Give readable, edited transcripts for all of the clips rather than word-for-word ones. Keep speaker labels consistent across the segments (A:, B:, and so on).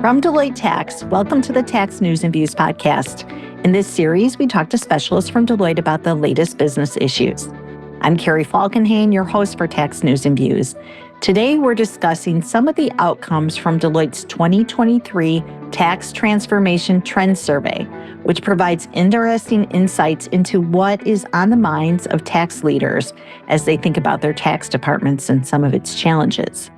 A: From Deloitte Tax, welcome to the Tax News and Views podcast. In this series, we talk to specialists from Deloitte about the latest business issues. I'm Carrie Falkenhayn, your host for Tax News and Views. Today, we're discussing some of the outcomes from Deloitte's 2023 Tax Transformation Trends Survey, which provides interesting insights into what is on the minds of tax leaders as they think about their tax departments and some of its challenges.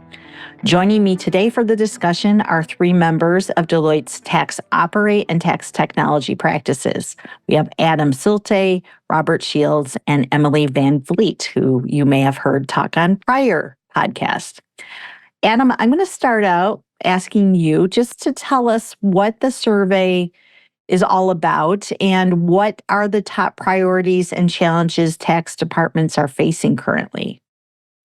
A: Joining me today for the discussion are three members of Deloitte's Tax Operate and Tax Technology practices. We have Adam Silte, Robert Shields, and Emily Van Vliet, who you may have heard talk on prior podcasts. Adam, I'm going to start out asking you just to tell us what the survey is all about and what are the top priorities and challenges tax departments are facing currently.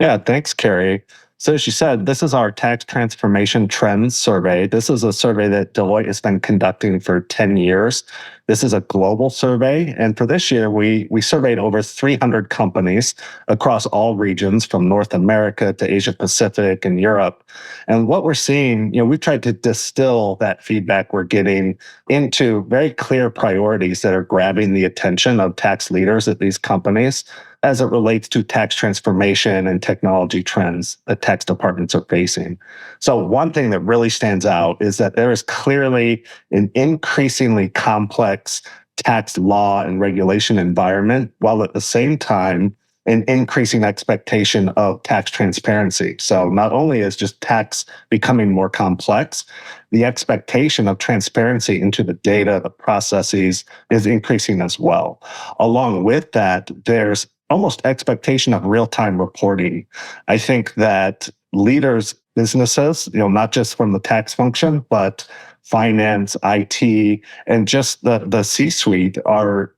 B: Yeah, thanks, Carrie. So as you said, this is our Tax Transformation Trends Survey. This is a survey that Deloitte has been conducting for 10 years. This is a global survey. And for this year, we surveyed over 300 companies across all regions from North America to Asia Pacific and Europe. And what we're seeing, we've tried to distill that feedback we're getting into very clear priorities that are grabbing the attention of tax leaders at these companies as it relates to tax transformation and technology trends that tax departments are facing. So one thing that really stands out is that there is clearly an increasingly complex tax law and regulation environment, while at the same time, an increasing expectation of tax transparency. So not only is just tax becoming more complex, the expectation of transparency into the data, the processes is increasing as well. Along with that, there's almost expectation of real-time reporting. I think that leaders, businesses, not just from the tax function, but finance, IT, and just the C-suite are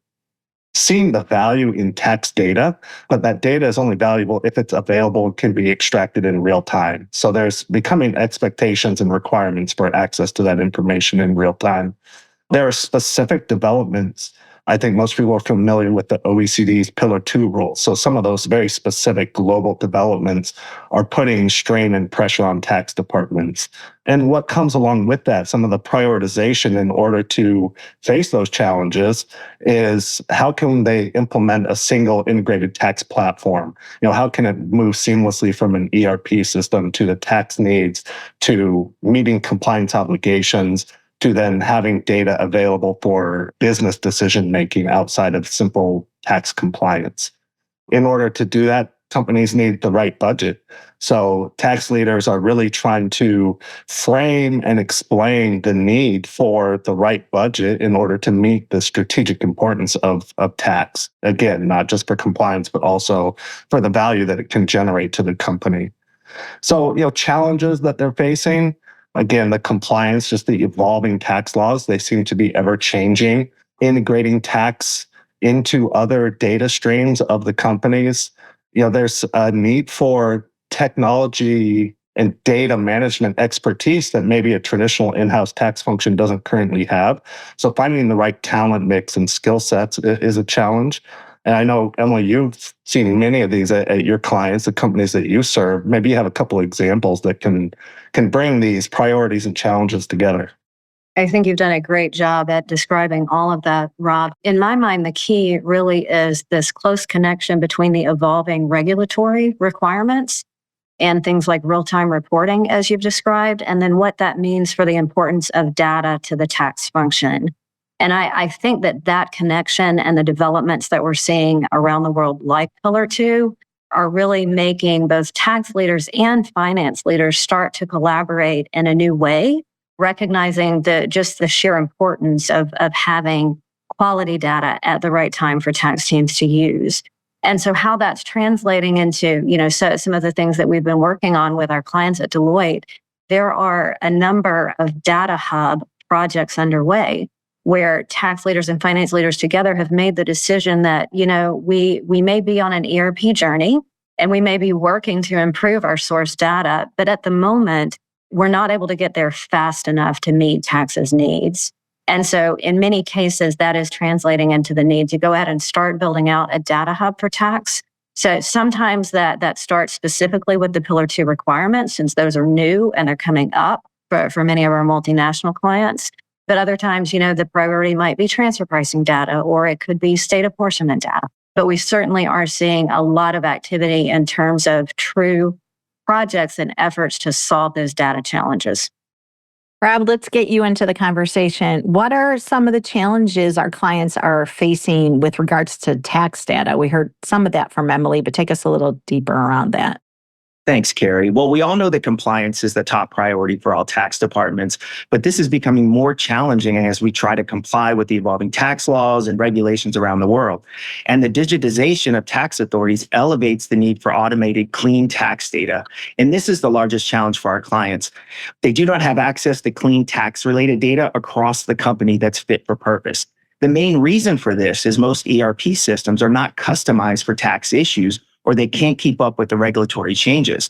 B: seeing the value in tax data, but that data is only valuable if it's available and can be extracted in real time. So there's becoming expectations and requirements for access to that information in real time. There are specific developments. I think most people are familiar with the OECD's Pillar 2 rules. So some of those very specific global developments are putting strain and pressure on tax departments. And what comes along with that, some of the prioritization in order to face those challenges is how can they implement a single integrated tax platform? How can it move seamlessly from an ERP system to the tax needs, to meeting compliance obligations, to then having data available for business decision-making outside of simple tax compliance. In order to do that, companies need the right budget. So tax leaders are really trying to frame and explain the need for the right budget in order to meet the strategic importance of tax. Again, not just for compliance, but also for the value that it can generate to the company. So, challenges that they're facing, again, the compliance, just the evolving tax laws, they seem to be ever changing, integrating tax into other data streams of the companies. There's a need for technology and data management expertise that maybe a traditional in-house tax function doesn't currently have. So finding the right talent mix and skill sets is a challenge. And I know, Emily, you've seen many of these at your clients, the companies that you serve. Maybe you have a couple of examples that can bring these priorities and challenges together.
C: I think you've done a great job at describing all of that, Rob. In my mind, the key really is this close connection between the evolving regulatory requirements and things like real-time reporting, as you've described, and then what that means for the importance of data to the tax function. And I think that connection and the developments that we're seeing around the world, like Pillar 2, are really making both tax leaders and finance leaders start to collaborate in a new way, recognizing the sheer importance of having quality data at the right time for tax teams to use. And so how that's translating into, so some of the things that we've been working on with our clients at Deloitte, there are a number of data hub projects underway where tax leaders and finance leaders together have made the decision that, we may be on an ERP journey and we may be working to improve our source data, but at the moment, we're not able to get there fast enough to meet tax's needs. And so in many cases, that is translating into the need to go ahead and start building out a data hub for tax. So sometimes that starts specifically with the Pillar 2 requirements, since those are new and they're coming up. for many of our multinational clients. But other times, the priority might be transfer pricing data, or it could be state apportionment data. But we certainly are seeing a lot of activity in terms of true projects and efforts to solve those data challenges.
A: Rob, let's get you into the conversation. What are some of the challenges our clients are facing with regards to tax data? We heard some of that from Emily, but take us a little deeper around that.
D: Thanks, Carrie. Well, we all know that compliance is the top priority for all tax departments, but this is becoming more challenging as we try to comply with the evolving tax laws and regulations around the world. And the digitization of tax authorities elevates the need for automated, clean tax data. And this is the largest challenge for our clients. They do not have access to clean tax-related data across the company that's fit for purpose. The main reason for this is most ERP systems are not customized for tax issues, or they can't keep up with the regulatory changes.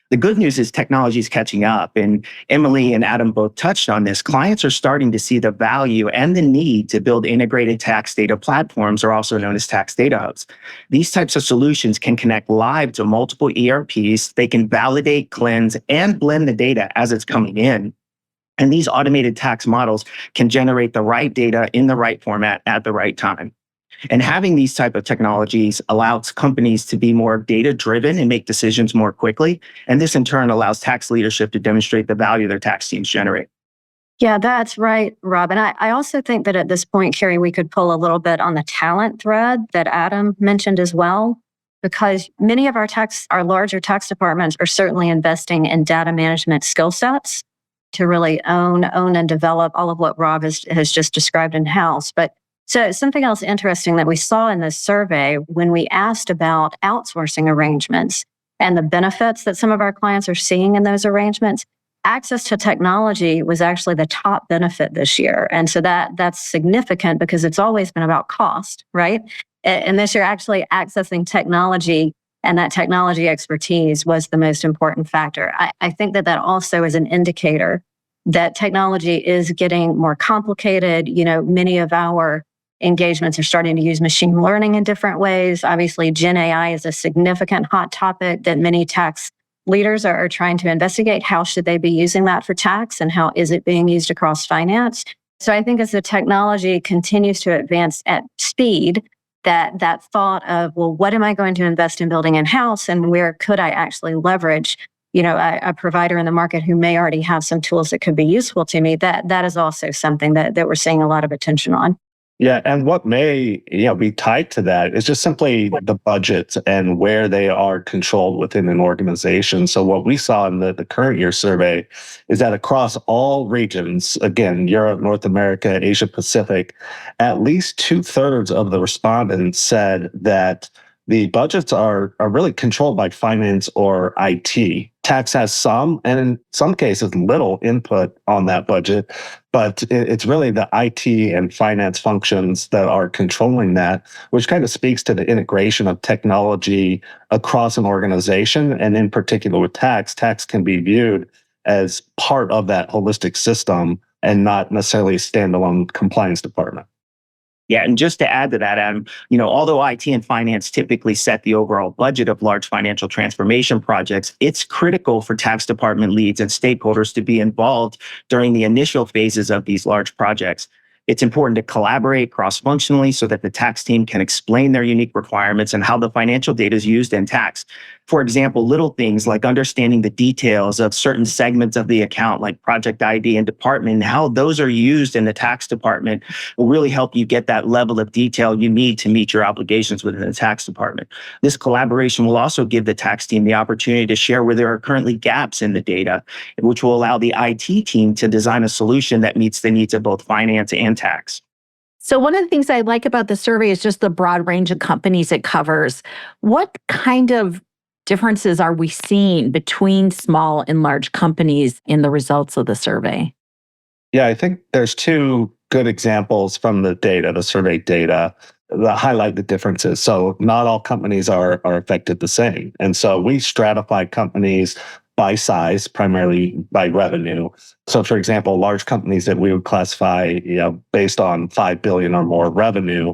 D: The good news is technology is catching up, and Emily and Adam both touched on this. Clients are starting to see the value and the need to build integrated tax data platforms, or also known as tax data hubs. These types of solutions can connect live to multiple ERPs. They can validate, cleanse, and blend the data as it's coming in. And these automated tax models can generate the right data in the right format at the right time. And having these type of technologies allows companies to be more data-driven and make decisions more quickly. And this in turn allows tax leadership to demonstrate the value their tax teams generate.
C: Yeah, that's right, Rob. And I also think that at this point, Carrie, we could pull a little bit on the talent thread that Adam mentioned as well, because many of our larger tax departments are certainly investing in data management skill sets to really own and develop all of what Rob has just described in-house. But so something else interesting that we saw in this survey when we asked about outsourcing arrangements and the benefits that some of our clients are seeing in those arrangements, access to technology was actually the top benefit this year. And so that's significant because it's always been about cost, right? And this year actually accessing technology and that technology expertise was the most important factor. I think that also is an indicator that technology is getting more complicated. Many of our engagements are starting to use machine learning in different ways. Obviously, Gen AI is a significant hot topic that many tax leaders are trying to investigate. How should they be using that for tax, and how is it being used across finance? So I think as the technology continues to advance at speed, that thought of, well, what am I going to invest in building in-house, and where could I actually leverage a provider in the market who may already have some tools that could be useful to me, that is also something that we're seeing a lot of attention on.
B: Yeah, and what may be tied to that is just simply the budget and where they are controlled within an organization. So what we saw in the current year survey is that across all regions, again, Europe, North America, Asia Pacific, at least 2/3 of the respondents said that the budgets are really controlled by finance or IT. Tax has some, and in some cases, little input on that budget, but it's really the IT and finance functions that are controlling that, which kind of speaks to the integration of technology across an organization. And in particular with tax can be viewed as part of that holistic system and not necessarily a standalone compliance department.
D: Yeah, and just to add to that, Adam, although IT and finance typically set the overall budget of large financial transformation projects, it's critical for tax department leads and stakeholders to be involved during the initial phases of these large projects. It's important to collaborate cross-functionally so that the tax team can explain their unique requirements and how the financial data is used in tax. For example, little things like understanding the details of certain segments of the account, like project ID and department, and how those are used in the tax department will really help you get that level of detail you need to meet your obligations within the tax department. This collaboration will also give the tax team the opportunity to share where there are currently gaps in the data, which will allow the IT team to design a solution that meets the needs of both finance and tax.
A: So one of the things I like about the survey is just the broad range of companies it covers. What kind of differences are we seeing between small and large companies in the results of the survey?
B: Yeah, I think there's two good examples from the survey data, that highlight the differences. So not all companies are affected the same. And so we stratify companies by size, primarily by revenue. So for example, large companies that we would classify, based on 5 billion or more revenue,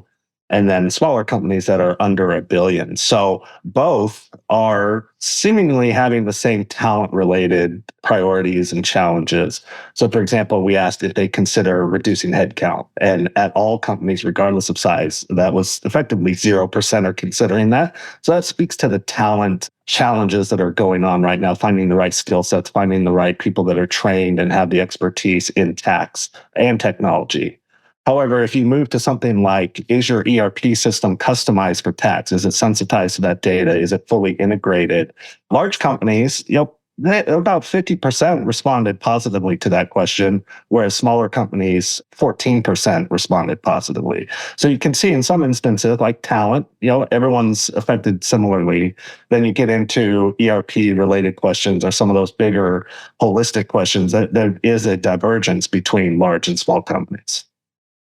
B: and then smaller companies that are under a billion. So both are seemingly having the same talent related priorities and challenges. So, for example, we asked if they consider reducing headcount, and at all companies, regardless of size, that was effectively 0% are considering that. So that speaks to the talent challenges that are going on right now, finding the right skill sets, finding the right people that are trained and have the expertise in tax and technology. However, if you move to something like, is your ERP system customized for tax? Is it sensitized to that data? Is it fully integrated? Large companies, about 50% responded positively to that question, whereas smaller companies, 14% responded positively. So you can see in some instances, like talent, everyone's affected similarly. Then you get into ERP related questions or some of those bigger holistic questions, that there is a divergence between large and small companies.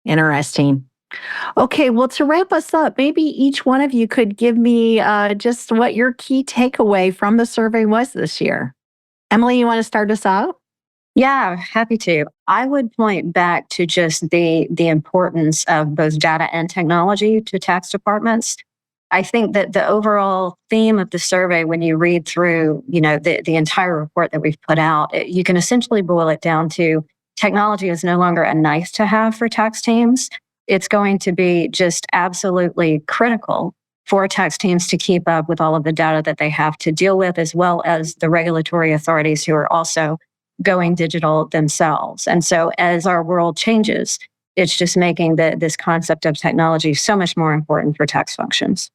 A: Interesting. Okay, well, to wrap us up, maybe each one of you could give me just what your key takeaway from the survey was this year. Emily, you want to start us out?
C: Yeah, happy to. I would point back to just the importance of both data and technology to tax departments. I think that the overall theme of the survey, when you read through, the entire report that we've put out, you can essentially boil it down to technology is no longer a nice to have for tax teams. It's going to be just absolutely critical for tax teams to keep up with all of the data that they have to deal with, as well as the regulatory authorities who are also going digital themselves. And so as our world changes, it's just making this concept of technology so much more important for tax functions.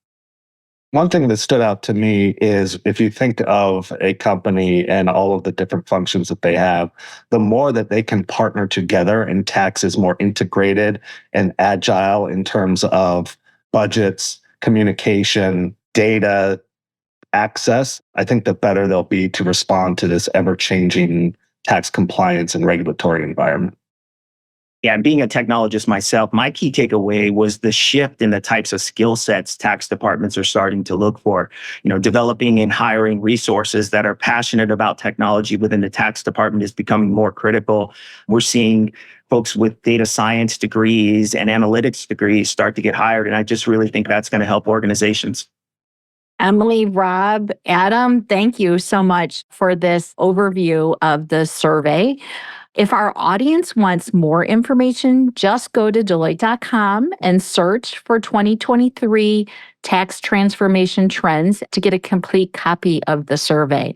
B: One thing that stood out to me is if you think of a company and all of the different functions that they have, the more that they can partner together and tax is more integrated and agile in terms of budgets, communication, data, access, I think the better they'll be to respond to this ever changing tax compliance and regulatory environment.
D: Yeah, and being a technologist myself, my key takeaway was the shift in the types of skill sets tax departments are starting to look for. Developing and hiring resources that are passionate about technology within the tax department is becoming more critical. We're seeing folks with data science degrees and analytics degrees start to get hired, and I just really think that's going to help organizations.
A: Emily, Rob, Adam, thank you so much for this overview of the survey. If our audience wants more information, just go to Deloitte.com and search for 2023 tax transformation trends to get a complete copy of the survey.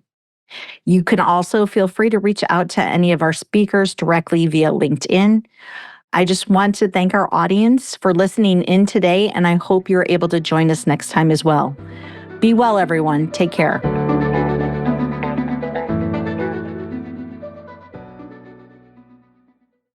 A: You can also feel free to reach out to any of our speakers directly via LinkedIn. I just want to thank our audience for listening in today, and I hope you're able to join us next time as well. Be well, everyone. Take care.